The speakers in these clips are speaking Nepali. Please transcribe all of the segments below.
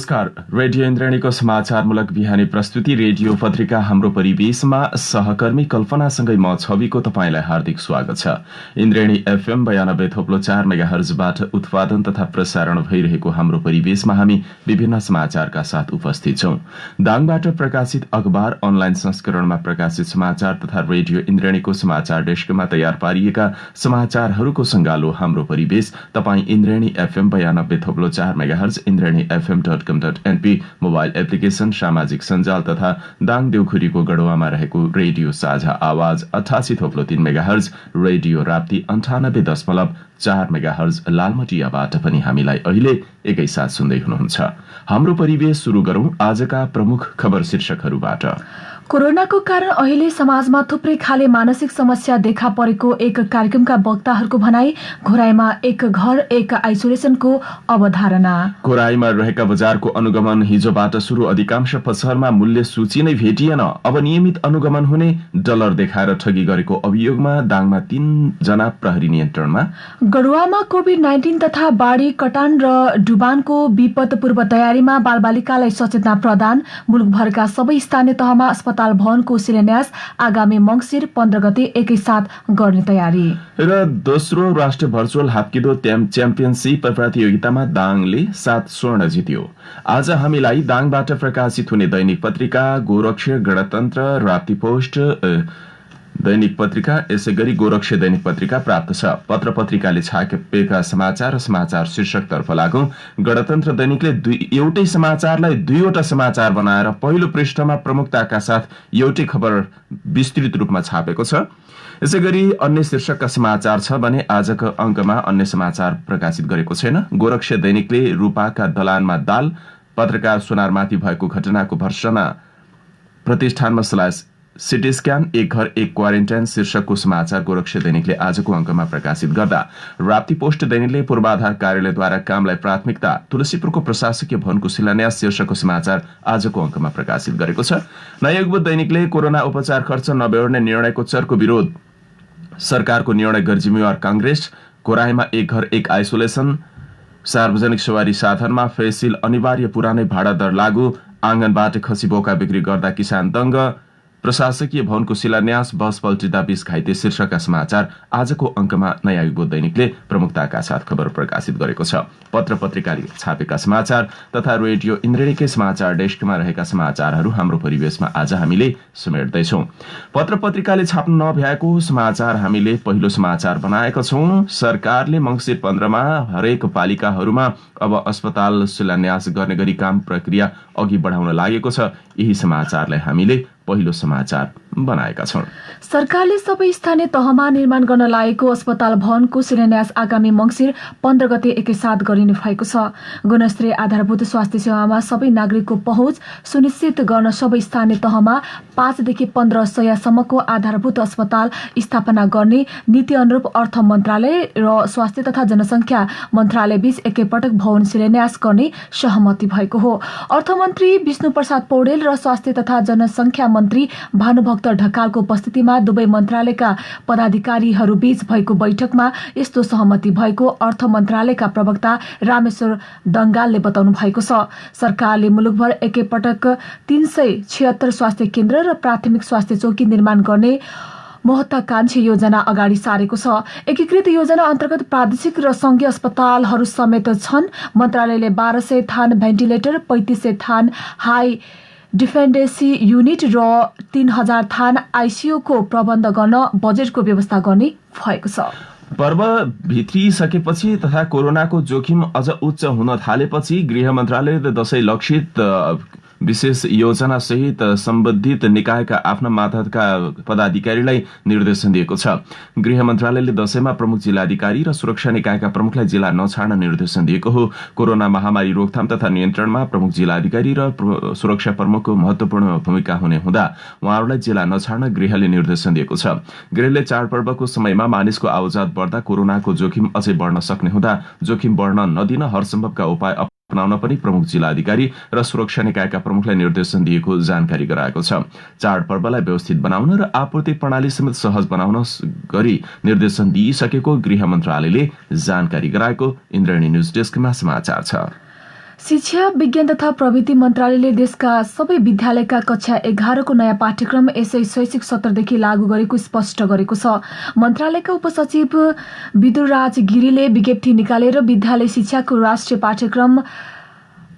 नमस्कार। रेडियो इन्द्रेणीको समाचारमूलक बिहानी प्रस्तुति रेडियो पत्रिका हाम्रो परिवेशमा सहकर्मी कल्पनासँगै म छविको तपाईंलाई हार्दिक स्वागत छ। इन्द्रेणी एफएम 92.4 मेगाहर्जबाट उत्पादन तथा प्रसारण भइरहेको हाम्रो परिवेशमा हामी विभिन्न समाचारका साथ उपस्थित छौं। दाङबाट प्रकाशित अखबार, अनलाइन संस्करणमा प्रकाशित समाचार तथा रेडियो इन्द्रेणीको समाचार डेस्कमा तयार पारिएका समाचारहरूको संगालो हाम्रो परिवेश तपाई इन्द्रेणी एफएम 92.4 मेगाहर्ज, इन्द्रेणी fm.com.np मोबाइल एप्लिकेशन, सामाजिक सञ्जाल तथा दाङ देउखुरीको गढवामा रहेको रेडियो साझा आवाज 88.3 मेगाहर्ज, रेडियो राप्ती 98.4 मेगाहर्ज लालमटियाबाट पनि हामीलाई अहिले एकैसाथ सुन्दै हुनुहुन्छ। हाम्रो परिवेश सुरु गरौं आजका प्रमुख खबर शीर्षकहरूबाट। कोरोनाको कारण अहिले समाजमा थुप्रै खाले मानसिक समस्या देखा परेको एक कार्यक्रमका वक्ताहरूको भनाई। घोराईमा एक घर एक आइसोलेसनको अवधारणा। घोराईमा रहेका बजारको अनुगमन हिजोबाट सुरु, अधिकांश पसलमा मूल्य सूची नै भेटिएन। अब नियमित अनुगमन हुने, डलर देखाएर ठगी गरेको अभियोगमा दाङमा 3 जना प्रहरी नियन्त्रणमा। गढुवामा कोभिड-19 तथा बाढ़ी, कटान र डुबानको विपद पूर्व तयारीमा बालबालिकालाई सचेतना प्रदान। मुलुकभरका सबै स्थानीय तहमा अस्पताल भवनको शिलान्यास आगामी मंसिर 15 गते एकैसाथ गर्ने तयारी। र दोस्रो राष्ट्रिय भर्चुअल हाप्किदो च्याम्पियनशिप प्रतियोगितामा दाङले 7 स्वर्ण जित्यो। आज हामीलाई दाङबाट प्रकाशित हुने दैनिक पत्रिका, गोरक्ष, गणतन्त्र, राप्ती पोस्ट दैनिक पत्रिका, यसै गरी गोरक्ष दैनिक पत्रिका प्राप्त छ। पत्र पत्रिकाले छापेका समाचार र समाचार शीर्षकतर्फ लागौं। गणतन्त्र दैनिकले एउटै समाचारलाई 2वटा समाचार बनाएर पहिलो पृष्ठमा प्रमुखताका साथ एउटै खबर विस्तृत रूपमा छापेको छ। यसै गरी अन्य शीर्षकका समाचार छ भने आजको अंकमा अन्य समाचार प्रकाशित गरेको छैन। गोरक्ष दैनिकले रूपाका दलानमा दाल, पत्रकार सुनारमाथि भएको घटनाको भर्सना, प्रतिष्ठानमा स्ल्यास सिटी स्क्यान, एक घर एक क्वारेन्टाइन शीर्षकको समाचार गोरक्ष दैनिकले आजको अंकमा प्रकाशित गर्दा, राप्ती पोस्ट दैनिकले पूर्वाधार कार्यालयद्वारा कामलाई प्राथमिकता, तुलसीपुरको प्रशासकीय भवनको शिलान्यास शीर्षकको समाचार आजको अंकमा प्रकाशित गरेको छ। नयाँ युगबोध दैनिकले कोरोना उपचार खर्च नबेहोर्ने निर्णयको चर्को विरोध, सरकारको निर्णय गैर जिम्मेवार कांग्रेस। कोराईमा एक घर एक आइसोलेसन, सार्वजनिक सवारी साधनमा फेसिल अनिवार्य, पुरानै भाडा दर लागू, आँगनबाट खसी बोका बिक्री गर्दा किसान दंग, प्रशासकीय भवनको शिलान्यास, बस पल्टिँदा 20 घाइते शीर्षकका समाचार आजको अंकमा नयाँ युगबोध दैनिकले प्रमुखताका साथ खबर प्रकाशित गरेको छ। पत्र पत्रिकाले छापेका समाचार तथा रेडियो इन्द्रेणीकै समाचार डेस्कमा रहेका समाचारहरू हाम्रो परिवेशमा आज हामीले समेट्दैछौं। पत्र पत्रिकाले छाप्न नभ्याएको समाचार हामीले पहिलो समाचार बनाएका छौं। सरकारले मंसिर 15 मा हरेक पालिकाहरूमा अब अस्पताल शिलान्यास गर्ने गरी काम प्रक्रिया अघि बढाउन लागेको छ। यही समाचारलाई हामीले पहिलो समाचार बनाएका छौं। सरकारले सबै स्थानीय तहमा निर्माण गर्न लागेको अस्पताल भवनको शिलान्यास आगामी मंसिर 15 गते एकैसाथ गरिने भएको छ। गुणस्तरीय आधारभूत स्वास्थ्य सेवामा सबै नागरिकको पहुँच सुनिश्चित गर्न सबै स्थानीय तहमा 5 देखि 15 सयसम्मको आधारभूत अस्पताल स्थापना गर्ने नीति अनुरूप अर्थ मन्त्रालय र स्वास्थ्य तथा जनसंख्या मन्त्रालय बीच एकैपटक भवन शिलान्यास गर्ने सहमति भएको हो। अर्थमन्त्री विष्णु प्रसाद पौडेल र स्वास्थ्य तथा जनसंख्या मन्त्री भानुभक्त ढकालको उपस्थितिमा दुवै मन्त्रालयका पदाधिकारीहरू बीच भएको बैठकमा यस्तो सहमति भएको अर्थ मन्त्रालयका प्रवक्ता रामेश्वर दंगालले बताउनु भएको छ। सरकारले मुलुकभर एकैपटक 376 स्वास्थ्य केन्द्र र प्राथमिक स्वास्थ्य चौकी निर्माण गर्ने महत्वाकांक्षी योजना अगाडि सारेको छ। एकीकृत योजना अन्तर्गत प्रादेशिक र संघीय अस्पतालहरू समेत छन्। मन्त्रालयले 1200 थान भेन्टिलेटर, 3500 थान हाई डिफेन्डेन्सी युनिट र 3000 थान आइसियू को प्रबन्ध गर्न बजेटको व्यवस्था गर्ने भएको छ। पर्व भित्रिसकेपछि तथा कोरोनाको जोखिम अझ उच्च हुन थालेपछि गृह मन्त्रालयले दशैं लक्षित विशेष योजना सहित सम्बन्धित निकायका आफ्ना मातहतका पदाधिकारीलाई निर्देशन दिएको छ। गृह मन्त्रालयले दशैंमा प्रमुख जिल्लाधिकारी र सुरक्षा निकायका प्रमुखलाई जिल्ला नछाड्न निर्देशन दिएको हो। कोरोना महामारी रोकथाम तथा नियन्त्रणमा प्रमुख जिल्लाधिकारी र सुरक्षा प्रमुखको महत्वपूर्ण भूमिका हुने हुँदा उहाँहरूलाई जिल्ला नछाड्न गृहले निर्देशन दिएको छ। गृहले चाडपर्वको समयमा मानिसको आवजात बढ्दा कोरोनाको जोखिम अझै बढ्न सक्ने हुँदा जोखिम बढ्न नदिन हरसम्भवका उपाय अपनाउन पनि प्रमुख जिल्लाधिकारी र सुरक्षा निकायका प्रमुखलाई निर्देशन दिएको जानकारी गराएको छ। चाडपर्वलाई व्यवस्थित बनाउन र आपूर्ति प्रणाली समेत सहज बनाउन गरी निर्देशन दिइसकेको गृह मन्त्रालयले जानकारी गराएको इन्द्रेणी न्यूज डेस्कमा समाचार छ। शिक्षा विज्ञान तथा प्रविधि मन्त्रालयले देशका सबै विद्यालयका कक्षा 11 को नयाँ पाठ्यक्रम यसै शैक्षिक सत्रदेखि लागू गरेको स्पष्ट गरेको छ। मन्त्रालयका उपसचिव विदुरराज गिरीले विज्ञप्ति निकालेर विद्यालय शिक्षाको राष्ट्रिय पाठ्यक्रम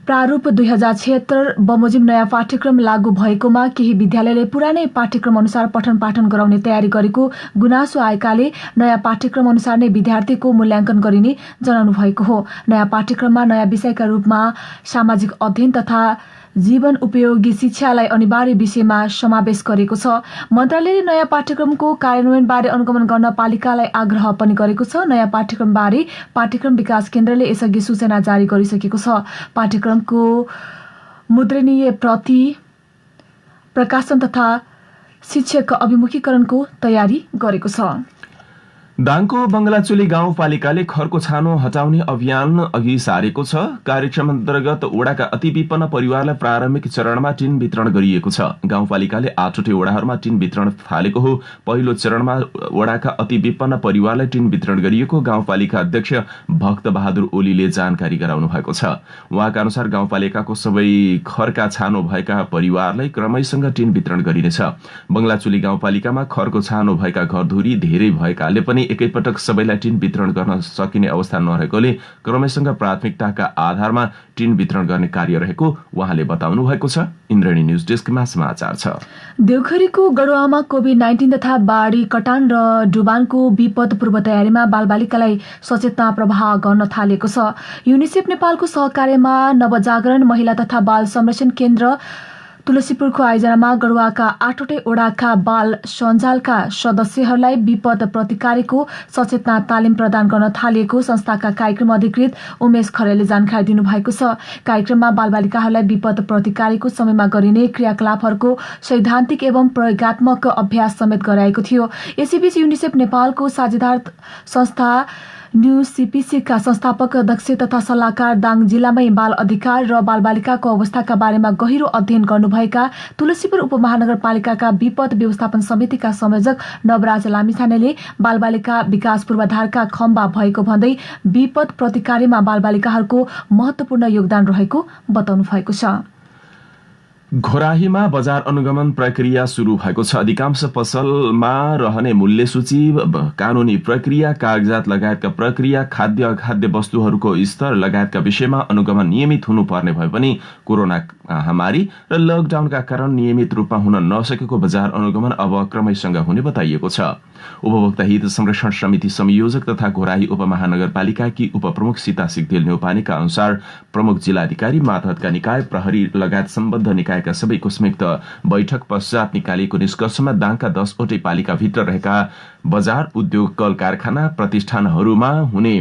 प्रारूप 2076 बमोजिम नयाँ पाठ्यक्रम लागू भएकोमा केही विद्यालयले पुरानै पाठ्यक्रम अनुसार पठन पाठन गराउने तयारी गरेको गुनासो आएकाले नयाँ पाठ्यक्रम अनुसार नै विद्यार्थीको मूल्याङ्कन गरिने जनाउनु भएको हो। नयाँ पाठ्यक्रममा नयाँ विषयका रूपमा सामाजिक अध्ययन तथा जीवन उपयोगी शिक्षालाई अनिवार्य विषयमा समावेश गरेको छ। मन्त्रालयले नयाँ पाठ्यक्रमको कार्यान्वयनबारे अनुगमन गर्न पालिकालाई आग्रह पनि गरेको छ। नयाँ पाठ्यक्रमबारे पाठ्यक्रम विकास केन्द्रले यसअघि सूचना जारी गरिसकेको छ। पाठ्यक्रमको मुद्रणीय प्रति प्रकाशन तथा शिक्षक अभिमुखीकरणको तयारी गरेको छ। दाङको बंगलाचुली गाउँपालिकाले खरको छानो हटाउने अभियान अघि सारेको छ। कार्यक्रम अन्तर्गत वडाका अति विपन्न परिवारलाई प्रारम्भिक चरणमा टिन वितरण गरिएको छ। गाउँपालिकाले 8वटै वडाहरूमा टिन वितरण थालेको हो। पहिलो चरणमा वडाका अति विपन्न परिवारलाई टिन वितरण गरिएको गाउँपालिका अध्यक्ष भक्त बहादुर ओलीले जानकारी गराउनु भएको छ। उहाँका अनुसार गाउँपालिकाको सबै खरका छानो भएका परिवारलाई क्रमैसँग टिन वितरण गरिनेछ। बंगलाचुली गाउँपालिकामा खरको छानो भएका घरधुरी धेरै भएकाले पनि एकैपटक सबैलाई टिन वितरण गर्न सकिने अवस्था नरहेकोले क्रमैसँग प्राथमिकताका आधारमा टिन वितरण गर्ने कार्य रहेको उहाँले बताउनु भएको छ। इन्द्रेणी न्यूज डेस्कमा समाचार छ। देउखरीको गडुवामा कोभिड-19 तथा बाढी कटान र डुबानको विपद पूर्व तयारीमा बालबालिकालाई सचेतना प्रवाह गर्न थालेको छ। युनिसेफ नेपालको सहकार्यमा नवजागरण महिला तथा बाल संरक्षण केन्द्र तुलसीपुरको आयोजनामा गडुवाका 8वटै वडाका बाल सञ्जालका सदस्यहरूलाई विपद प्रतिकारको सचेतना तालिम प्रदान गर्न थालिएको संस्थाका कार्यक्रम अधिकृत उमेश खरेलले जानकारी दिनुभएको छ। कार्यक्रममा बालबालिकाहरूलाई विपद प्रतिकारको समयमा गरिने क्रियाकलापहरूको सैद्धान्तिक एवं प्रयोगात्मक अभ्यास समेत गराएको थियो। यसैबीच युनिसेफ नेपालको साझेदार संस्था न्यू सीपीसीका संस्थापक अध्यक्ष तथा सल्लाहकार दाङ जिल्लामै बाल अधिकार र बालबालिकाको अवस्थाका बारेमा गहिरो अध्ययन गर्नुभएका तुलसीपुर उपमहानगरपालिकाका विपद व्यवस्थापन समितिका संयोजक नवराज लामिछानेले बालबालिका विकास पूर्वाधारका खम्बा भएको भन्दै विपद प्रतिकारमा बालबालिकाहरूको महत्वपूर्ण योगदान रहेको बताउनु भएको छ। घोराहीमा बजार अनुगमन प्रक्रिया शुरू भएको छ। अधिकांश पसलमा रहने मूल्य सूची, कानूनी प्रक्रिया, कागजात लगायतका प्रक्रिया, खाद्य अखाद्य वस्तुहरूको स्तर लगायतका विषयमा अनुगमन नियमित हुनुपर्ने भए पनि कोरोना महामारी र लकडाउनका कारण नियमित रूपमा हुन नसकेको बजार अनुगमन अब क्रमैसँग हुने बताइएको छ। उपभोक्ता हित संरक्षण समिति संयोजक तथा घोराही उपमहानगरपालिकाकी उपप्रमुख सीता सिग्देल न्यौपानेका अनुसार प्रमुख जिल्लाधिकारी, मातहतका निकाय, प्रहरी लगायत सम्बद्ध निकायका सबैको संयुक्त बैठक पश्चात निकालिएको निष्कर्षमा दाङका 10वटै पालिकाभित्र रहेका बजार, उद्योग, कल कारखाना, प्रतिष्ठानहरूमा हुने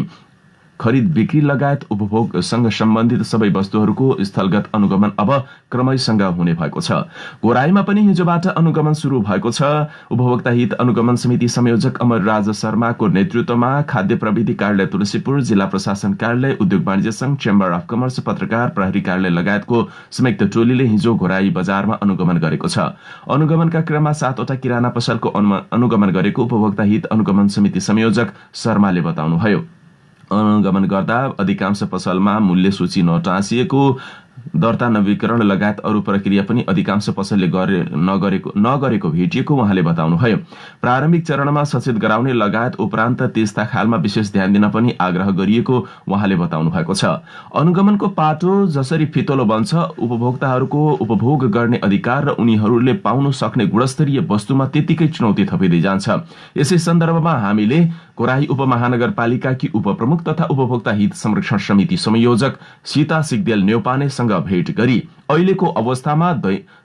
खरिद बिक्री लगायत उपभोगसँग सम्बन्धित सबै वस्तुहरूको स्थलगत अनुगमन अब क्रमैसँग हुने भएको छ। घोराईमा पनि हिजोबाट अनुगमन शुरू भएको छ। उपभोक्ता हित अनुगमन समिति संयोजक अमर राज शर्माको नेतृत्वमा खाद्य प्रविधि कार्यालय तुलसीपुर, जिल्ला प्रशासन कार्यालय, उद्योग वाणिज्य संघ, चेम्बर अफ कमर्स, पत्रकार, प्रहरी कार्यालय लगायतको संयुक्त टोलीले हिजो घोराई बजारमा अनुगमन गरेको छ। अनुगमनका क्रममा 7वटा किराना पसलको अनुगमन गरेको उपभोक्ता हित अनुगमन समिति संयोजक शर्माले बताउनुभयो। अनुगमन गर्दा अधिकांश पसलमा मूल्य सूची नटाँसिएको, दर्ता नवीकरण लगायत अरू प्रक्रिया पनि अधिकांश पसलले नगरेको भेटिएको उहाँले बताउनुभयो। प्रारम्भिक चरणमा सचेत गराउने लगायत उपरान्त त्यस्ता खालमा विशेष ध्यान दिन पनि आग्रह गरिएको उहाँले बताउनु भएको छ। अनुगमनको पाटो जसरी फितलो बन्छ, उपभोक्ताहरूको उपभोग गर्ने अधिकार र उनीहरूले पाउन सक्ने गुणस्तरीय वस्तुमा त्यतिकै चुनौती थपिँदै जान्छ। यसै सन्दर्भमा हामीले घोराही उपमहानगरपालिकाकी उपप्रमुख तथा उपभोक्ता हित संरक्षण समिति संयोजक सीता सिग्देल न्यौपानेसँग भेट गरी अहिलेको अवस्थामा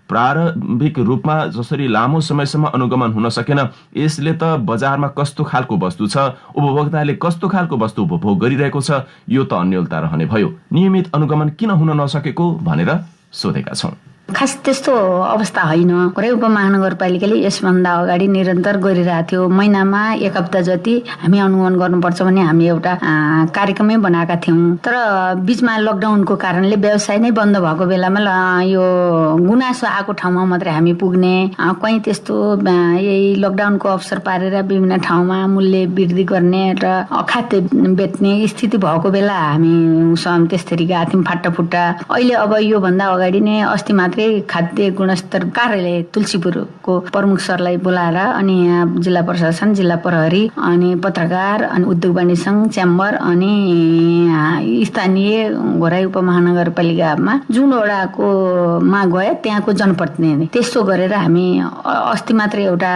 प्रारम्भिक रूपमा जसरी लामो समयसम्म अनुगमन हुन सकेन, यसले त बजारमा कस्तो खालको वस्तु छ, उपभोक्ताले कस्तो खालको वस्तु उपभोग गरिरहेको छ, यो त अन्यलता रहने भयो। नियमित अनुगमन किन हुन नसकेको भनेर सोधेका छौं। खास त्यस्तो अवस्था होइन। घोराई उपमहानगरपालिकाले यसभन्दा अगाडि निरन्तर गरिरहेको थियो। महिनामा 1 हप्ता जति हामी अनुगमन गर्नुपर्छ भने हामी एउटा कार्यक्रमै बनाएका थियौँ। तर बीचमा लकडाउनको कारणले व्यवसाय नै बन्द भएको बेलामा यो गुनासो आएको ठाउँमा मात्रै हामी पुग्ने, कहीँ त्यस्तो यही लकडाउनको अवसर पारेर विभिन्न ठाउँमा मूल्य वृद्धि गर्ने र अखाद्य बेच्ने स्थिति भएको बेला हामी त्यसरी गएको थियौँ फाटाफुट्टा। अहिले अब योभन्दा अगाडि नै अस्ति मात्रै खाद्य गुणस्तर कार्यालय तुलसीपुरको प्रमुख सरलाई बोलाएर अनि यहाँ जिल्ला प्रशासन, जिल्ला प्रहरी अनि पत्रकार अनि उद्योग वाणिज्य सङ्घ, च्याम्बर अनि स्थानीय घोराई उपमहानगरपालिकामा जुन वडाको मा गयो त्यहाँको जनप्रतिनिधि त्यस्तो गरेर हामी अस्ति मात्रै एउटा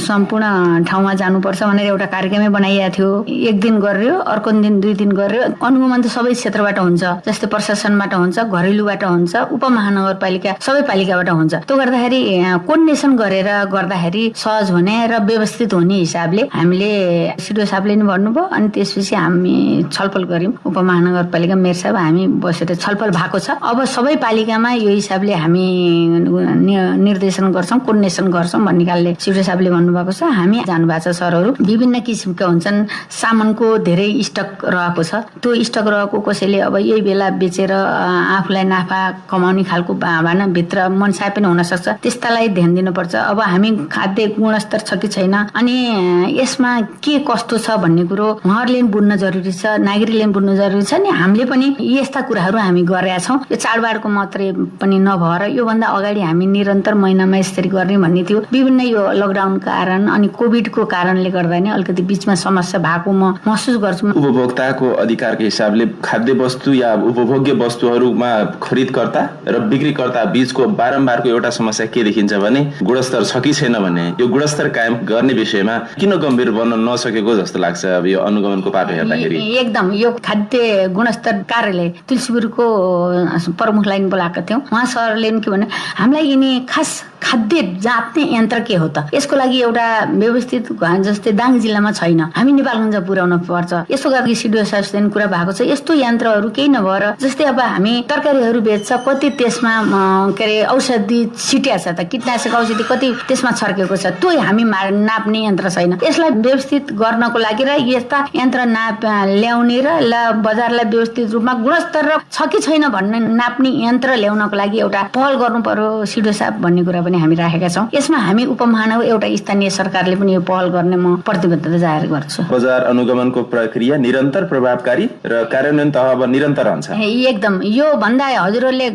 सम्पूर्ण ठाउँमा जानुपर्छ भनेर एउटा कार्यक्रमै बनाइएको थियो। 1 दिन गर्यो, अर्को दिन 2 दिन गर्यो। अनुगमन त सबै क्षेत्रबाट हुन्छ, जस्तै प्रशासनबाट हुन्छ, घरेलुबाट हुन्छ, उपमहानगरपालिका सबै पालिकाबाट हुन्छ। त्यो गर्दाखेरि कोर्डिनेसन गरेर गर्दाखेरि सहज हुने र व्यवस्थित हुने हिसाबले हामीले सिडिओ साहबले नि भन्नुभयो अनि त्यसपछि हामी छलफल गर्यौँ। उपमहानगरपालिका मेयर साहब हामी बसेर छलफल भएको छ। अब सबै पालिकामा यो हिसाबले हामी निर्देशन गर्छौँ, कोर्डिनेसन गर्छौँ भन्ने खालले सिडिओ साहबले भन्नुभएको छ। हामी जानुभएको छ सरहरू विभिन्न किसिमका हुन्छन्, सामानको धेरै स्टक रहेको छ। त्यो स्टक रहेको कसैले अब यही बेला बेचेर आफूलाई नाफा कमाउने खालको भावनाभित्र मनसाय पनि हुन सक्छ, त्यस्तालाई ध्यान दिनुपर्छ। अब हामी खाद्य गुणस्तर छ कि छैन अनि यसमा के कस्तो छ भन्ने कुरो उहाँहरूले बुझ्न जरुरी छ, नागरिकले बुझ्न जरुरी छ। नि हामीले पनि यस्ता कुराहरू हामी गरेका छौँ। यो चाडबाडको मात्रै पनि नभएर योभन्दा अगाडि हामी निरन्तर महिनामा यसरी गर्ने भन्ने थियो। विभिन्न यो लकडाउन कारण अनि कोभिडको कारणले गर्दा नि अलिकति बीचमा समस्या भएको म महसुस गर्छु। उपभोक्ताको अधिकारको हिसाबले खाद्य वस्तु या उपभोग्य वस्तुहरूमा खरिदकर्ता र बिक्रीकर्ता बीचको बारम्बारको एउटा समस्या के देखिन्छ भने गुणस्तर छ कि छैन भन्ने। यो गुणस्तर कायम गर्ने विषयमा किन गम्भीर बन्न नसकेको जस्तो लाग्छ अब यो अनुगमनको पाटो हेर्दाखेरि? एकदम यो खाद्य गुणस्तर कार्यालय तुलसीपुरको प्रमुखलाई बोलाएका थियौँ। उहाँ सरले के भने हामीलाई यिनी खास खाद्य जाँच्ने यन्त्र के हो त, यसको लागि एउटा व्यवस्थित जस्तै दाङ जिल्लामा छैन, हामी नेपालगञ्ज पुर्याउन पर्छ। यसको लागि सिडिओ साहबसँग कुरा भएको छ। यस्तो यन्त्रहरू केही नभएर जस्तै अब हामी तरकारीहरू बेच्छ, कति त्यसमा के अरे औषधि छिटिया छ त, कीटनाशक औषधि कति त्यसमा छर्केको छ, त्यो हामी नाप्ने यन्त्र छैन। यसलाई व्यवस्थित गर्नको लागि र यस्ता यन्त्र ल्याउने र बजारलाई व्यवस्थित रूपमा गुणस्तर छ कि छैन भन्ने नाप्ने यन्त्र ल्याउनको लागि एउटा पहल गर्नु पर्यो सिडिओ साहब भन्ने कुरा हामी राखेका छौँ। यसमा हामी उपमहानगर एउटा स्थानीय सरकारले पनि यो पहल गर्ने म प्रतिबद्धता जाहेर गर्छु। बजार अनुगमनको प्रक्रिया निरन्तर प्रभावकारी र कार्यान्वयन तह अब निरन्तर रहन्छ। एकदम यो भन्दा हजुरहरूले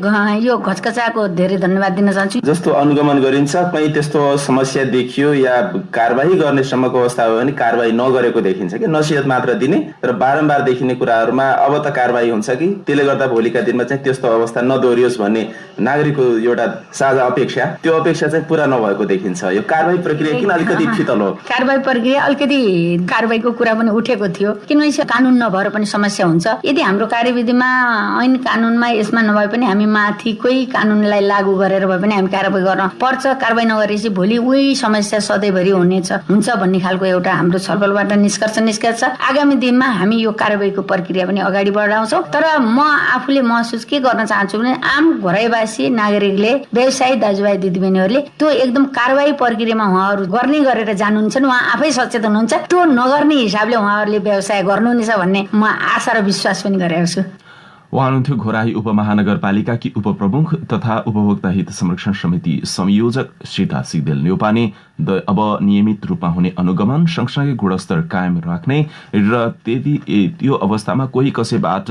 यो घचकचाको धेरै धन्यवाद दिन चाहन्छु। जस्तो अनुगमन गरिन्छ कहीँ त्यस्तो समस्या देखियो या कारबाही गर्ने सम्मको अवस्था हो भने कारबाही नगरेको देखिन्छ कि नसिहत मात्र दिने र बारम्बार देखिने कुराहरूमा अब त कारबाही हुन्छ कि त्यसले गर्दा भोलिका दिनमा चाहिँ त्यस्तो अवस्था नदोहोरियोस् भन्ने नागरिकको एउटा साझा अपेक्षा, त्यो अपेक्षा चाहिँ पूरा नभएको देखिन्छ। यो कारबाही प्रक्रिया किन अलिकति फितल हो? कारबाही प्रक्रिया अलिकति कारबाहीको कुरा पनि उठेको थियो किनभने कानुन नभएर पनि समस्या हुन्छ। यदि हाम्रो कार्यविधिमा ऐन कानुनमा यसमा नभए पनि हामी माथिकै कानुनलाई लागू गरेर भए पनि हामी कारबाही गर्न पर्छ। कारबाही नगरेपछि भोलि उही समस्या सधैँभरि हुन्छ भन्ने खालको एउटा हाम्रो छलफलबाट निष्कर्ष निस्केछ। आगामी दिनमा हामी यो कारबाहीको प्रक्रिया पनि अगाडि बढाउँछौँ। तर म आफूले महसुस के गर्न चाहन्छु भने आम घोराईवासी नागरिकले, व्यवसायी दाजुभाइ दिदीबहिनीहरूले त्यो एकदम कारबाही प्रक्रियामा उहाँहरू गर्ने गरेर जानुहुन्छ, उहाँ आफै सचेत हुनुहुन्छ। त्यो नगर्ने हिसाबले उहाँहरूले व्यवसाय गर्नुहुनेछ भन्ने म आशा र विश्वास पनि गरेको छु। उहाँ हुनुहुन्थ्यो घोराई उपमहानगरपालिकाकी उपप्रमुख तथा उपभोक्ता हित संरक्षण समिति संयोजक सीता सिग्देल न्यौपाने। अब नियमित रूपमा हुने अनुगमन सँगसँगै गुणस्तर कायम राख्ने र त्यो अवस्थामा कोही कसैबाट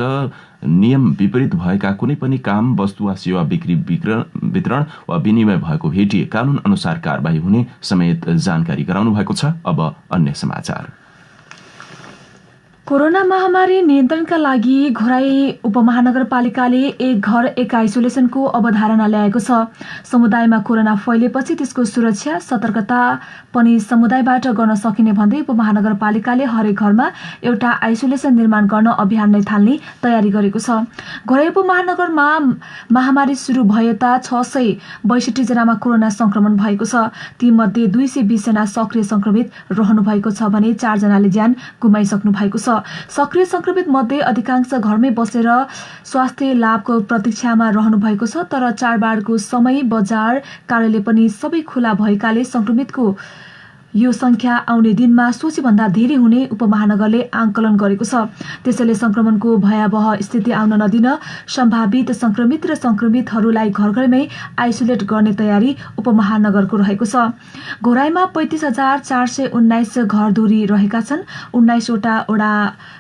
नियम विपरीत भएका कुनै पनि काम, वस्तु वा सेवा बिक्री वितरण वा विनिमय भएको भेटिए कानून अनुसार कारबाही हुने समेत जानकारी गराउनु भएको छ। अब अन्य समाचार। कोरोना महामारी नियन्त्रणका लागि घोराई उपमहानगरपालिकाले एक घर एक आइसोलेसनको अवधारणा ल्याएको छ। समुदायमा कोरोना फैलेपछि त्यसको सुरक्षा सतर्कता पनि समुदायबाट गर्न सकिने भन्दै उपमहानगरपालिकाले हरेक घरमा एउटा आइसोलेसन निर्माण गर्न अभियान नै थाल्ने तयारी गरेको छ। घोराई उपमहानगरमा महामारी सुरु भएता 662 जनामा कोरोना संक्रमण भएको छ। तीमध्ये 220 जना सक्रिय संक्रमित रहनु भएको छ भने 4 जनाले ज्यान गुमाइसक्नु भएको छ। सक्रिय संक्रमित मध्ये अधिकांश घरमै बसेर स्वास्थ्य लाभको प्रतीक्षामा रहनु भएको छ। तर चाडबाडको समय बजार कार्यालय पनि सबै खुला भएकाले संक्रमितको यो संख्या आउने दिनमा सोचेभन्दा धेरै हुने उपमहानगरले आंकलन गरेको छ। त्यसैले संक्रमणको भयावह स्थिति आउन नदिन सम्भावित संक्रमित र संक्रमितहरूलाई घरघरमै आइसोलेट गर्ने तयारी उपमहानगरको रहेको छ। घोराईमा 35,419 घरधुरी रहेका छन्। 19 वटा ओडा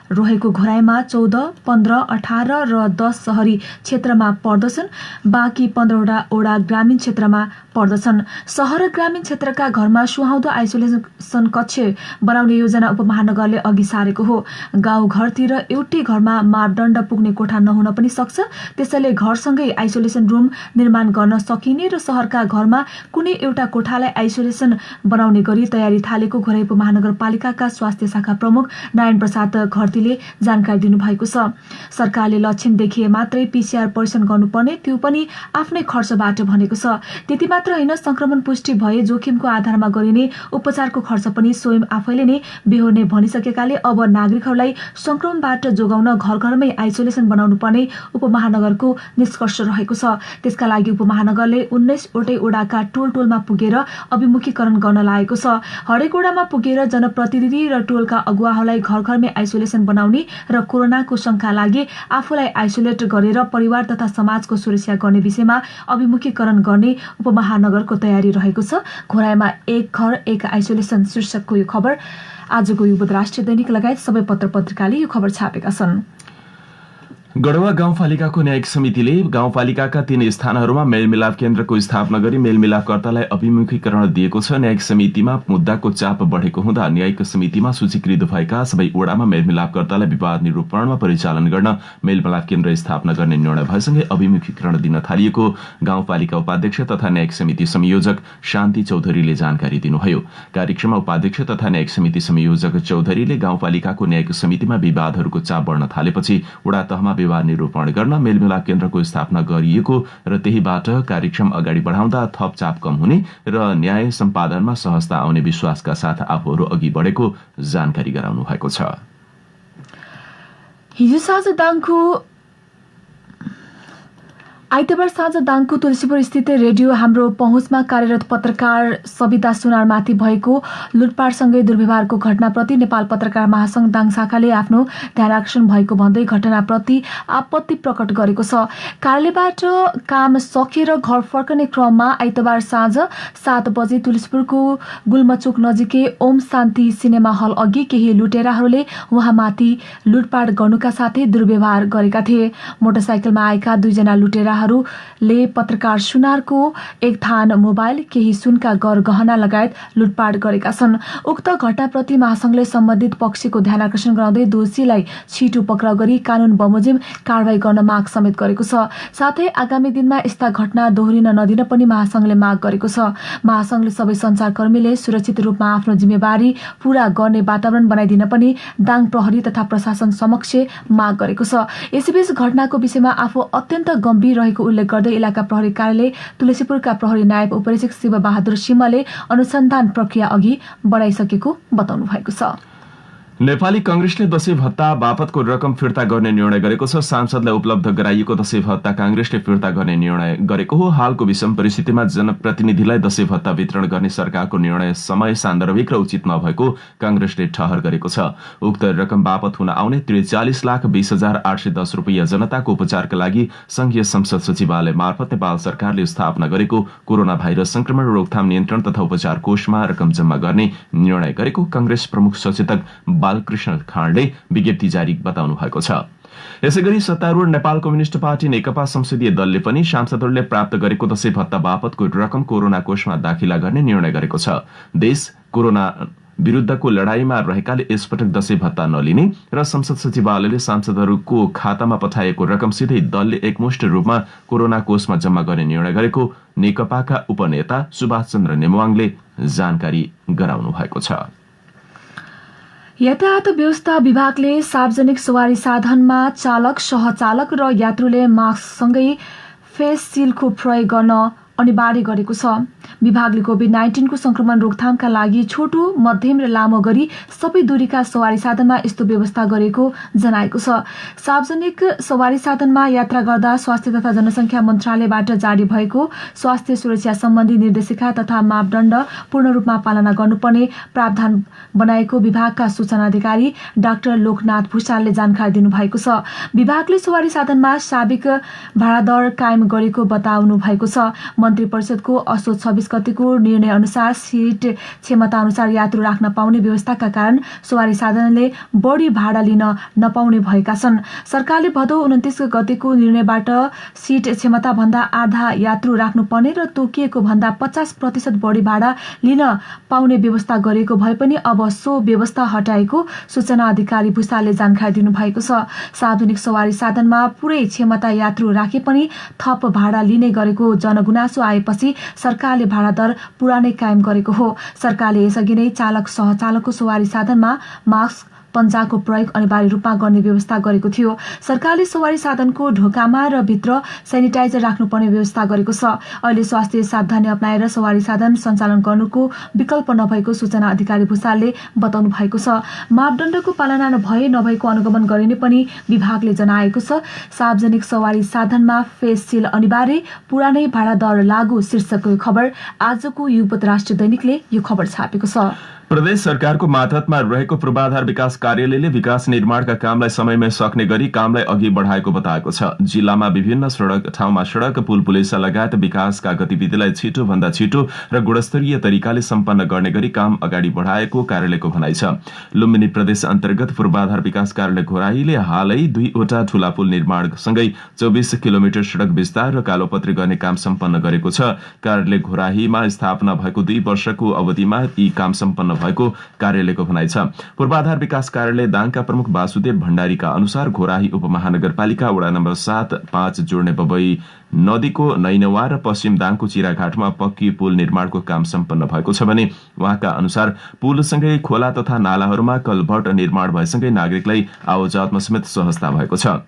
रहेको घोराईमा 14, 15, 18 र 10 शहरी क्षेत्रमा पर्दछन्। बाँकी 15 वटा ओडा ग्रामीण क्षेत्रमा पर्दछन्। शहर र ग्रामीण क्षेत्रका घरमा सुहाउँदो आइसोलेसन कक्ष बनाउने योजना उपमहानगरले अघि सारेको हो। गाउँ घरतिर एउटै घरमा मापदण्ड पुग्ने कोठा नहुन पनि सक्छ। त्यसैले घरसँगै आइसोलेसन रुम निर्माण गर्न सकिने र शहरका घरमा कुनै एउटा कोठालाई आइसोलेसन बनाउने गरी तयारी थालेको घोराई उपमहानगरपालिकाका स्वास्थ्य शाखा प्रमुख नारायण प्रसाद घरतीले जानकारी दिनुभएको छ। सरकारले लक्षण देखिए मात्रै पीसीआर परीक्षण गर्नुपर्ने, त्यो पनि आफ्नै खर्चबाट भनेको छ। त्यति मात्र होइन, संक्रमण पुष्टि भए जोखिमको आधारमा गरिने उपचारको खर्च पनि स्वयं आफैले नै बेहोर्ने भनिसकेकाले अब नागरिकहरूलाई संक्रमणबाट जोगाउन घर घरमै आइसोलेसन बनाउनु पर्ने उपमहानगरको निष्कर्ष रहेको छ। त्यसका लागि उपमहानगरले 19 वटै ओडाका टोलमा पुगेर अभिमुखीकरण गर्न लागेको छ। हरेक ओडामा पुगेर जनप्रतिनिधि र टोलका अगुवाहरूलाई घर घरमै आइसोलेसन बनाउने र कोरोनाको शंका लागि आफूलाई आइसोलेट गरेर परिवार तथा समाजको सुरक्षा गर्ने विषयमा अभिमुखीकरण गर्ने उपमहानगरको तयारी रहेको छ। घोराईमा एक घर एक आइसोलेसन शीर्षकको यो खबर आजको युवा राष्ट्रिय दैनिक लगायत सबै पत्र पत्रिकाले यो खबर छापेका छन्। गढवा गाउँपालिकाको न्यायिक समितिले गाउँपालिकाका 3 स्थानहरूमा मेलमिलाप केन्द्रको स्थापना गरी मेलमिलापकर्तालाई अभिमुखीकरण दिएको छ। न्यायिक समितिमा मुद्दाको चाप बढेको हुँदा न्यायिक समितिमा सूचीकृत भएका सबै ओडामा मेलमिलापकर्तालाई विवाद निरूपणमा परिचालन गर्न मेलमिलाप केन्द्र स्थापना गर्ने निर्णय भएसँगै अभिमुखीकरण दिन थालिएको गाउँपालिका उपाध्यक्ष तथा न्यायिक समिति संयोजक शान्ति चौधरीले जानकारी दिनुभयो। कार्यक्रममा उपाध्यक्ष तथा न्यायिक समिति संयोजक चौधरीले गाउँपालिकाको न्यायिक समितिमा विवादहरूको चाप बढ्न थालेपछि ओडा तहमा विवाद निरूपण गर्न मेलमिलाप केन्द्रको स्थापना गरिएको र त्यहीबाट कार्यक्रम अगाडि बढाउँदा थप चाप कम हुने र न्याय सम्पादनमा सहजता आउने विश्वासका साथ आफूहरू अघि बढेको जानकारी गराउनु भएको छ। हिजो साँझ आइतबार साँझ दाङको तुलसीपुर स्थित रेडियो हाम्रो पहुँचमा कार्यरत पत्रकार सविता सुनारमाथि भएको लुटपाटसँगै दुर्व्यवहारको घटनाप्रति नेपाल पत्रकार महासंघ दाङ शाखाले आफ्नो ध्यानाकर्षण भएको भन्दै घटनाप्रति आपत्ति प्रकट गरेको छ। कार्यालयबाट काम सकिएर घर फर्कने क्रममा आइतबार साँझ 7 बजे तुलसीपुरको गुल्मचोक नजिकै ओम शान्ति सिनेमा हल अघि केही लुटेराहरूले उहाँमाथि लुटपाट गर्नुका साथै दुर्व्यवहार गरेका थिए। मोटरसाइकलमा आएका 2 जना लुटेराहरूले पत्रकार सुनारको एक थान मोबाइल, केही सुनका गहना लगायत लुटपाट गरेका छन्। उक्त घटनाप्रति महासंघले सम्बन्धित पक्षको ध्यानाकर्षण गराउँदै दोषीलाई छिटो पक्राउ गरी कानून बमोजिम कारवाही गर्न माग समेत गरेको छ। साथै आगामी दिनमा यस्ता घटना दोहोरिन नदिन पनि महासंघले माग गरेको छ। महासंघले सबै सञ्चारकर्मीले सुरक्षित रूपमा आफ्नो जिम्मेवारी पूरा गर्ने वातावरण बनाइदिन पनि दाङ प्रहरी तथा प्रशासन समक्ष माग गरेको छ। यसैबीच घटनाको विषयमा आफू अत्यन्त गम्भीर रहेको उल्लेख गर्दै इलाका प्रहरी कार्यालय तुलसीपुरका प्रहरी नायब उपरीक्षक शिव बहादुर सिंहले अनुसन्धान प्रक्रिया अघि बढाइसकेको बताउनु भएको छ। नेपाली कांग्रेसले दशैं भत्ता बापतको रकम फिर्ता गर्ने निर्णय गरेको छ। सांसदलाई उपलब्ध गराइएको दशैं भत्ता कांग्रेसले फिर्ता गर्ने निर्णय गरेको हो। हालको विषम परिस्थितिमा जनप्रतिनिधिलाई दशैं भत्ता वितरण गर्ने सरकारको निर्णय समय सान्दर्भिक र उचित नभएको कांग्रेसले ठहर गरेको छ। उक्त रकम बापत हुन आउने 43,20,810 रुपैयाँ जनताको उपचारका लागि संघीय संसद सचिवालय मार्फत नेपाल सरकारले स्थापना गरेको कोरोना भाइरस संक्रमण रोकथाम नियन्त्रण तथा उपचार कोषमा रकम जम्मा गर्ने निर्णय गरेको कांग्रेस प्रमुख सचेतक बालकृष्ण खाँडले विज्ञप्ति जारी बताउनु भएको छ। यसैगरी सत्तारूढ नेपाल कम्युनिष्ट पार्टी नेकपा संसदीय दलले पनि सांसदहरूले प्राप्त गरेको दशैं भत्ता बापतको रकम कोरोना कोषमा दाखिला गर्ने निर्णय गरेको छ। देश कोरोना विरुद्धको लडाईमा रहेकाले यसपटक दशैं भत्ता नलिने र संसद सचिवालयले सांसदहरूको खातामा पठाएको रकम सिधै दलले एकमुष्ट रूपमा कोरोना कोषमा जम्मा गर्ने निर्णय गरेको नेकपाका उपनेता सुभाष चन्द्र नेमवाङले जानकारी गराउनु भएको छ। यातायात व्यवस्था विभागले सार्वजनिक सवारी साधनमा चालक, सहचालक र यात्रुले मास्कसँगै फेस सिल्डको प्रयोग गर्न अनिवार्य गरेको छ। विभागले कोभिड-19 को संक्रमण रोकथामका लागि छोटो, मध्यम र लामो गरी सबै दूरीका सवारी साधनमा यस्तो व्यवस्था गरेको जनाएको छ। सार्वजनिक सवारी साधनमा यात्रा गर्दा स्वास्थ्य तथा जनसंख्या मन्त्रालयबाट जारी भएको स्वास्थ्य सुरक्षा सम्बन्धी निर्देशिका तथा मापदण्ड पूर्ण रूपमा पालना गर्नुपर्ने प्रावधान बनाएको विभागका सूचना अधिकारी डाक्टर लोकनाथ भुषालले जानकारी दिनुभएको छ। विभागले सवारी साधनमा साविक भाडा दर कायम गरेको बताउनु भएको छ। मन्त्री परिषदको असोज 26 गतेको निर्णय अनुसार सीट क्षमता अनुसार यात्रु राख्न पाउने व्यवस्थाका कारण सवारी साधनले बढी भाडा लिन नपाउने भएका छन्। सरकारले भदौ 29 गतेको निर्णयबाट सीट क्षमता भन्दा आधा यात्रु राख्नुपर्ने र तोकिएको भन्दा 50% बढी भाडा लिन पाउने व्यवस्था गरेको भए पनि अब सो व्यवस्था हटाएको सूचना अधिकारी भुषालले जानकारी दिनुभएको छ। सार्वजनिक सवारी साधनमा पुरै क्षमता यात्रु राखे पनि थप भाडा लिने गरेको जनगुनासो आएपछि सरकारले भाडा दर पुरानै कायम गरेको हो। सरकारले यसअघि नै चालक सहचालकको सवारी साधनमा मास्क पञ्जाको प्रयोग अनिवार्य रूपमा गर्ने व्यवस्था गरेको थियो। सरकारले सवारी साधनको ढोकामा र भित्र सेनिटाइजर राख्नुपर्ने व्यवस्था गरेको छ। अहिले स्वास्थ्य सावधानी अपनाएर सवारी साधन सञ्चालन गर्नुको विकल्प नभएको सूचना अधिकारी भुषालले बताउनु भएको छ। मापदण्डको पालना नभए नभएको अनुगमन गरिने पनि विभागले जनाएको छ। सार्वजनिक सवारी साधनमा फेस सिल अनिवार्य, पुरानै भाडा दर लागू शीर्षकको खबर आजको युवत राष्ट्रिय दैनिकले यो खबर छापेको छ। प्रदेश सरकारको मातहतमा रहेको पूर्वाधार विकास कार्यालयले विकास निर्माणका कामलाई समयमै सक्ने गरी कामलाई अघि बढाएको बताएको छ। जिल्लामा विभिन्न ठाउँमा सड़क, पुल, पुलेसा लगायत विकासका गतिविधिलाई छिटो भन्दा छिटो र गुणस्तरीय तरिकाले सम्पन्न गर्ने गरी काम अगाडि बढाएको कार्यालयको भनाइ छ। लुम्बिनी प्रदेश अन्तर्गत पूर्वाधार विकास कार्यालय घोराईले हालै 2वटा ठूला पुल निर्माणसँगै 24 किलोमिटर सड़क विस्तार र कालोपत्री गर्ने काम सम्पन्न गरेको छ। कार्यालय घोराईमा स्थापना भएको 2 वर्षको अवधिमा यी काम सम्पन्न भएको कार्यालयको भनाइ छ। पूर्वाधार विकास कार्यालय दाङका प्रमुख वासुदेव भण्डारीका अनुसार घोराही उपमहानगरपालिका वडा नम्बर 7-5 जोड्ने बबई नदीको नैनवा र पश्चिम दाङको चिराघाटमा पक्की पुल निर्माणको काम सम्पन्न भएको छ भने उहाँका अनुसार पुलसँगै खोला तथा नालाहरूमा कलभट निर्माण भएसँगै नागरिकलाई आवाजावतमा समेत सहजता भएको छ।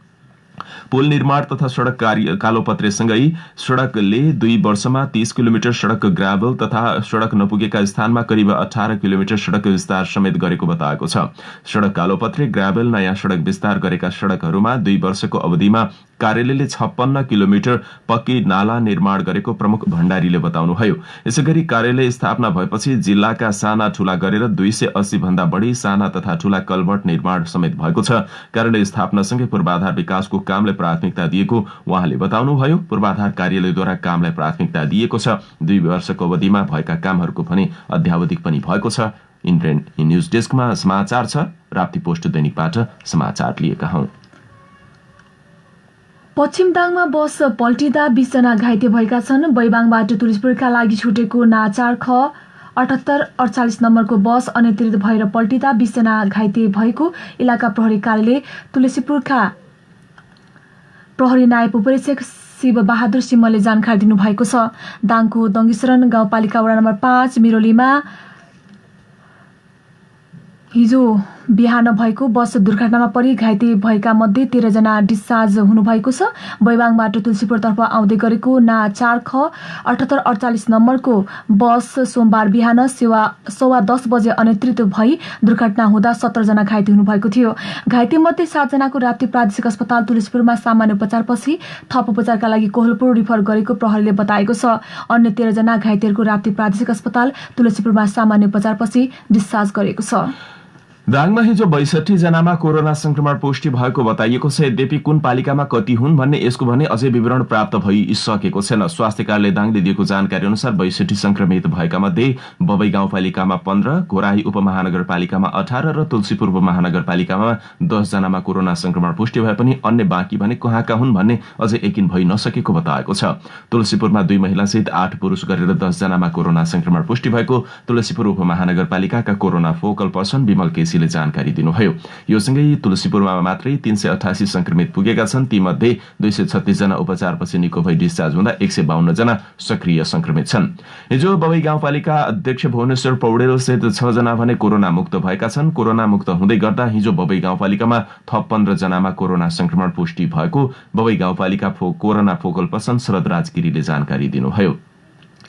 पुल निर्माण तथा सड़क कालोपत्रेसँगै सड़कले 2 वर्षमा 30 किलोमिटर सड़क ग्राभल तथा सड़क नपुगेका स्थानमा करिब 18 किलोमिटर सड़क विस्तार समेत गरेको बताएको छ। सड़क कालोपत्रे, ग्राभल, नयाँ सड़क विस्तार गरेका सड़कहरूमा 2 वर्षको अवधिमा कार्यालयले 56 किलोमिटर पक्की नाला निर्माण गरेको प्रमुख भण्डारीले बताउनुभयो। यसैगरी कार्यालय स्थापना भएपछि जिल्लाका साना ठूला गरेर 280 भन्दा बढी साना तथा ठूला कलभट निर्माण समेत भएको छ। कार्यालय स्थापनासँगै पूर्वाधार विकासको कामलाई प्राथमिकता दिएको उहाँले बताउनुभयो। पूर्वाधार कार्यालयद्वारा कामलाई प्राथमिकता दिएको छ। 2 वर्षको अवधिमा भएका कामहरूको भने अध्यावधिक पनि भएको छ। इन्डियन न्यूज डेस्कमा समाचार छ। राप्ती पोस्ट दैनिकबाट समाचार लिएका हौं। पश्चिम दाङमा बस पल्टिँदा 20 जना घाइते भएका छन्। बैबाङबाट तुलसीपुरका लागि छुटेको ना4 ख 7848 नम्बरको बस अनियन्त्रित भएर पल्टिँदा 20 जना घाइते भएको इलाका प्रहरी कार्यालय तुलसीपुरका प्रहरी नायब उपरीक्षक शिव बहादुर सिंहले जानकारी दिनुभएको छ। दाङको दङ्गीशरण गाउँपालिका वडा नम्बर 5 मिरोलीमा हिजो बिहान भएको बस दुर्घटनामा परि घाइते भएका मध्ये 13 जना डिस्चार्ज हुनुभएको छ। बैबाङबाट तुलसीपुरतर्फ आउँदै गरेको ना4 ख 7848 नम्बरको बस सोमबार बिहान 10:15 बजे अनियन्त्रित भई दुर्घटना हुँदा 17 जना घाइते हुनुभएको थियो। घाइते मध्ये 7 जनाको राप्ती प्रादेशिक अस्पताल तुलसीपुरमा सामान्य उपचारपछि थप उपचारका लागि कोहलपुर रिफर गरेको प्रहरीले बताएको छ। अन्य 13 जना घाइतेहरूको राप्ती प्रादेशिक अस्पताल तुलसीपुरमा सामान्य उपचारपछि डिस्चार्ज गरेको छ। दाङमा हिजो 62 जनामा कोरोना संक्रमण पुष्टि भएको बताइएको छ। यद्यपि कुन पालिकामा कति हुन् भन्ने यसको भने अझै विवरण प्राप्त भइसकेको छैन। स्वास्थ्य कार्यालय दाङले दिएको जानकारी अनुसार 62 संक्रमित भएका मध्ये बबई गाउँपालिकामा 15, घोराही उपमहानगरपालिकामा 18 र तुलसीपुर उपमहानगरपालिकामा 10 जनामा कोरोना संक्रमण पुष्टि भए पनि अन्य बाँकी भने कहाँका हुन् भन्ने अझै यकिन भइ नसकेको बताएको छ। तुलसीपुरमा 2 महिलासहित 8 पुरुष गरेर 10 जनामा कोरोना संक्रमण पुष्टि भएको तुलसीपुर उपमहानगरपालिकाका corona focal person Bimal KC जानकारी दिनुभयो। यो सँगै तुलसीपुरमा मात्रै 388 संक्रमित पुगेका छन्। तीमध्ये 236 जना उपचारपछि निको भई डिस्चार्ज हुँदा 152 जना सक्रिय संक्रमित छन्। हिजो बबई गाउँपालिका अध्यक्ष भुवनेश्वर पौडेल सहित 6 जना भने कोरोना मुक्त भएका छन्। कोरोना मुक्त हुँदै गर्दा हिजो बबई गाउँपालिकामा थप 15 जनामा कोरोना संक्रमण पुष्टि भएको बबई गाउँपालिका कोरोना फोकल पर्सन शरद राजगिरीले जानकारी दिनुभयो।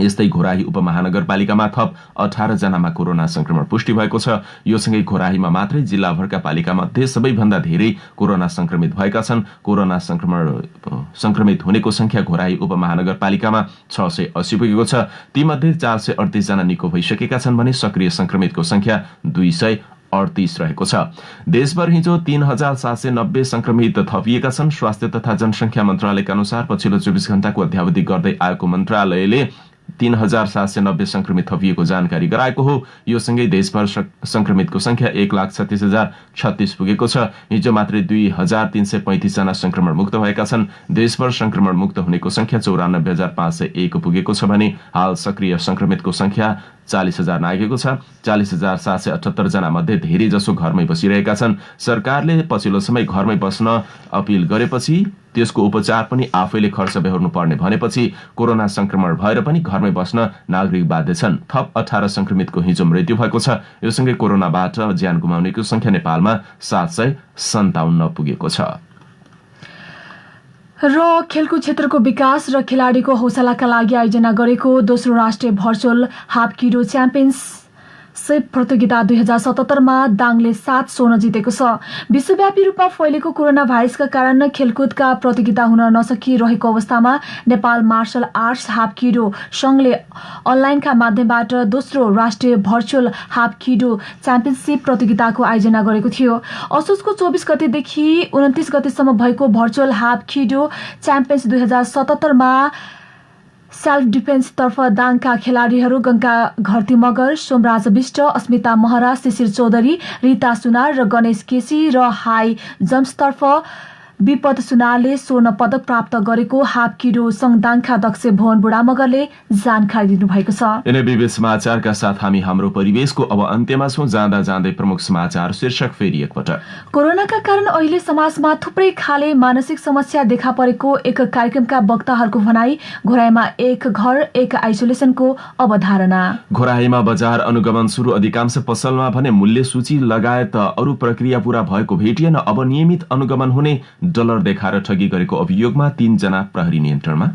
यस्तै घोराही उपमहानगरपालिकामा थप 18 जनामा कोरोना संक्रमण पुष्टि भएको छ। यो सँगै घोराहीमा मात्रै जिल्लाभरका पालिकामध्ये सबैभन्दा धेरै कोरोना संक्रमित भएका छन्। कोरोना संक्रमित हुनेको संख्या घोराही उपमहानगरपालिकामा 680 पुगेको छ। तीमध्ये 438 जना निको भइसकेका छन् भने सक्रिय संक्रमितको संख्या 238 रहेको छ। देशभर हिजो 3790 संक्रमित थपिएका छन्। स्वास्थ्य तथा जनसंख्या मन्त्रालयका अनुसार पछिल्लो 24 घण्टाको अध्यावधि गर्दै आएको मन्त्रालयले 3790 संक्रमित थपिएको जानकारी गराएको हो। यो सँगै देशभर संक्रमितको संख्या 1,36,036 पुगेको छ। हिजो मात्रै 2,335 जना संक्रमण मुक्त भएका छन्। देशभर संक्रमण मुक्त हुनेको संख्या 94,501 पुगेको छ भने हाल सक्रिय संक्रमितको संख्या 40,000 नागेको छ। 40,778 जना मध्ये धेरै जसो घरमै बसिरहेका छन्। सरकारले पछिल्लो समय घरमै बस्न अपील गरेपछि त्यसको उपचार पनि आफैले खर्च बेहोर्नु पर्ने भनेपछि कोरोना संक्रमण भएर पनि घरमै बस्न नागरिक बाध्य छन्। थप 18 संक्रमितको हिजो मृत्यु भएको छ। यो सँगै कोरोनाबाट ज्यान गुमाउनेको संख्या नेपालमा 757 पुगेको छ। र खेलकुद क्षेत्रको विकास र खेलाडीको हौसलाका लागि आयोजना गरेको दोस्रो राष्ट्रिय भर्चुअल हाफ किडो च्याम्पियनसिप प्रतियोगिता 2077 मा दाङले 7 स्वर्ण जितेको छ। विश्वव्यापी रूपमा फैलेको कोरोना भाइरसका कारण खेलकुदका प्रतियोगिता हुन नसकिरहेको अवस्थामा नेपाल मार्शल आर्ट्स हाफ किडो संघले अनलाइनका माध्यमबाट दोस्रो राष्ट्रिय भर्चुअल हाफ किडो च्याम्पियनसिप प्रतियोगिताको आयोजना गरेको थियो। असोजको 24 गतेदेखि 29 गतेसम्म भएको भर्चुअल हाफ किडो च्याम्पियन्स 2077 मा सेल्फ डिफेन्स तर्फ दाङका खेलाडीहरू गंगा घरती मगर, सोमराज विष्ट, अस्मिता महरा, शिशिर चौधरी, रीता सुनार र गणेश केसी र हाई जम्प्सतर्फ विपद सुनारले स्वर्ण पदक प्राप्त गरेको हाफ किडो संघदाङका अध्यक्ष भुवन बुढा मगरले जानकारी दिनुभएको छ। यिनै विविध समाचारका साथ हामी हाम्रो परिवेशको अब अन्त्यमा छौं। जाँदा जाँदै प्रमुख समाचार शीर्षक फेरि एकपटक। कोरोनाका कारण अहिले समाजमा थुप्रै खाले मानसिक समस्या देखा परेको एक कार्यक्रमका वक्ताहरूको भनाई। घोराईमा एक घर एक आइसोलेसनको अवधारणा। घोराईमा बजार अनुगमन सुरु, अधिकांश पसलमा भने मूल्य सूची लगायत अरू प्रक्रिया पूरा भएको भेटिएन। अब नियमित अनुगमन हुने। डलर देखाएर ठगी गरेको अभियोगमा 3 जना प्रहरी नियन्त्रणमा।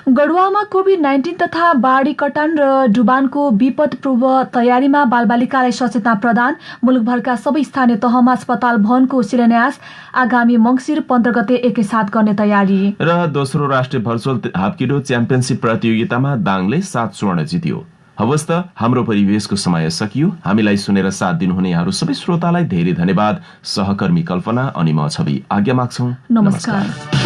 गढुवामा कोभिड-19 तथा बाढी कटान र डुबानको विपद पूर्व तयारीमा बालबालिकालाई सचेतना प्रदान। मुलुकभरका सबै स्थानीय तहमा अस्पताल भवनको शिलान्यास आगामी मङ्सिर 15 गते एकैसाथ गर्ने तयारी। र दोस्रो राष्ट्रिय भर्चुअल हाफ किडो च्याम्पियनसिप प्रतियोगितामा दाङले 7 स्वर्ण जित्यो। हवस् त हाम्रो परिवेशको समय सकियो। हामीलाई सुनेर साथ दिनुहुने यहाँहरू सबै श्रोतालाई धेरै धन्यवाद। सहकर्मी कल्पना अनि म छवि आज्ञा माग्छौं। नमस्कार।